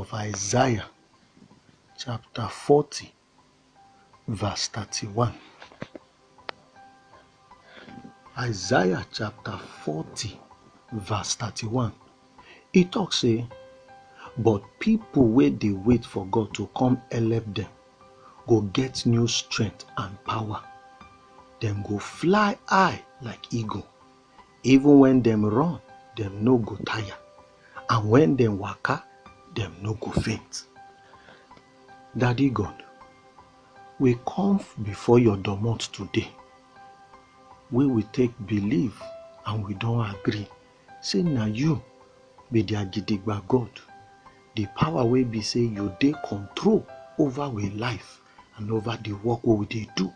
of Isaiah chapter 40 verse 31. Isaiah chapter 40 verse 31. It talks say, but people wey dey wait for God to come help them go get new strength and power. Them go fly high like eagle. Even when them run, them no go tire. And when them waka, them no go faint. Daddy God, we come before your domot today. We will take believe and we don't agree. Say na you be the Agidigba God. The power will be say you dey control over we life and over the work we dey do.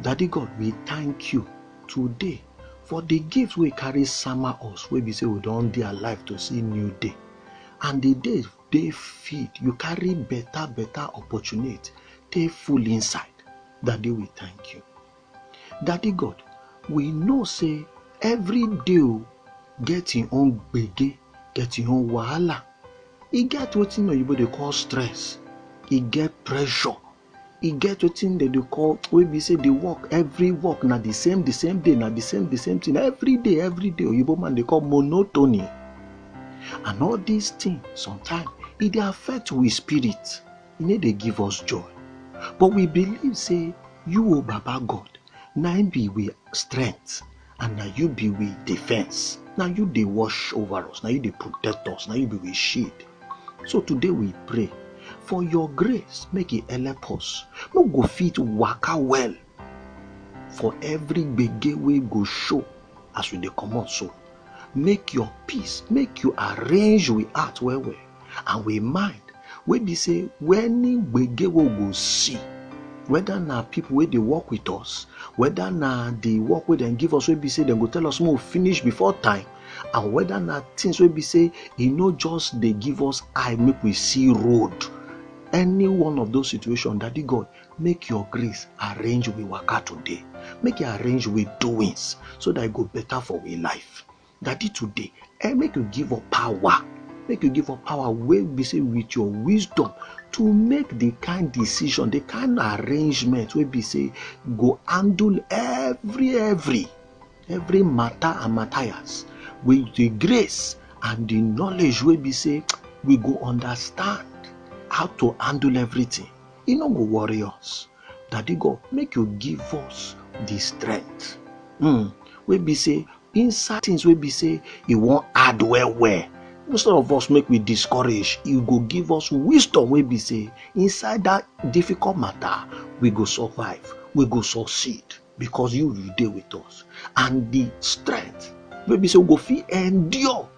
Daddy God, we thank you today for the gift we carry summer us. We be say we don't dey alive to see new day. And the day they feed, you carry better opportunity. They full inside. Daddy, we thank you. Daddy God, we know say every day get your own gbege, get your own wahala. E get wetin oyibo dey call stress. E get pressure. E get wetin they call, we be say the work, every work na the same day, na the same thing. Every day, oyibo man they call monotony. And all these things sometimes it dey affect we spirit. E no dey give us joy. But we believe say you, O Baba God, na be we strength and na you be we defense. Now you dey watch over us, now you dey protect us, now you be we shield. So today we pray for your grace, make it help us. No go fit waka well for every gbege we go show as we dey comot so. Make your peace, make you arrange we heart well and we mind. We be say when gbege we go see, whether na people wey dey work with us, whether na the work wey dem give us, wey be say dem go tell us more finish before time, and whether na things wey be say e no just dey give us eye make we see road. Any one of those situations, Daddy God, make your grace arrange we waka today. Make it arrange we doings so that it go better for we life. Daddy today, make you give us power. Make you give us power where we say with your wisdom to make the kind decision, the kind arrangement where we say go handle every matter and matters with the grace and the knowledge where we say we go understand how to handle everything. You no go worry us. Daddy God, make you give us the strength. Where we say inside things where we say you won't add well. Instead of us make we discourage, you go give us wisdom where we say inside that difficult matter we go survive, we go succeed because you will deal with us. And the strength where we say we go feel endure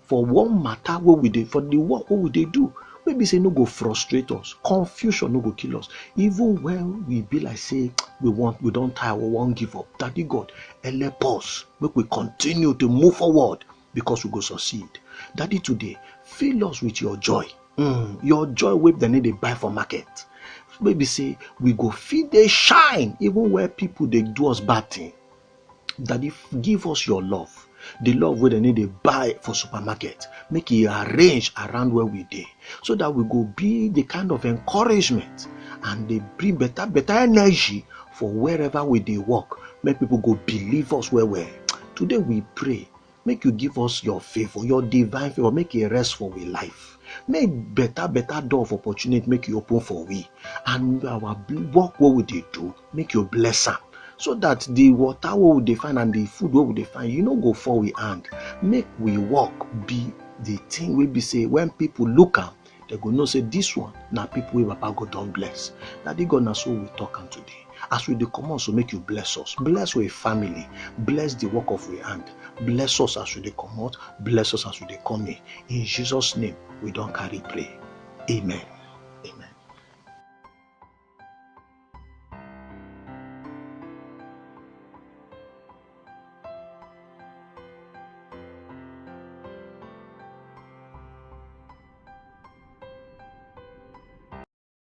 for one matter where we do, for the work what we dey do. Maybe say no go frustrate us, confusion no go kill us. Even when we be like say we don't tire, we won't give up. Daddy God, help us, make we continue to move forward because we go succeed. Daddy today, fill us with your joy. Your joy wey dem need to buy for market. Maybe say we go feel they shine even where people they do us bad thing. Daddy, give us your love. The love where they need to buy for supermarket, make it arrange around where we dey, so that we go be the kind of encouragement and they bring better energy for wherever we dey work. Make people go believe us well. Today we pray, make you give us your favor, your divine favor, make it rest for we life. Make better door of opportunity, make you open for we, and our work what we dey do, make you bless am. So that the water we will find and the food we will find, you know, go for we hand. Make we walk be the thing we be say when people look at, they go know say this one now people we Papa God don't bless. That they gonna so we talk on today. As we dey come on, so make you bless us, bless our family, bless the work of we hand, bless us as we dey come out, bless us as we dey come in. In Jesus' name we don't carry pray. Amen.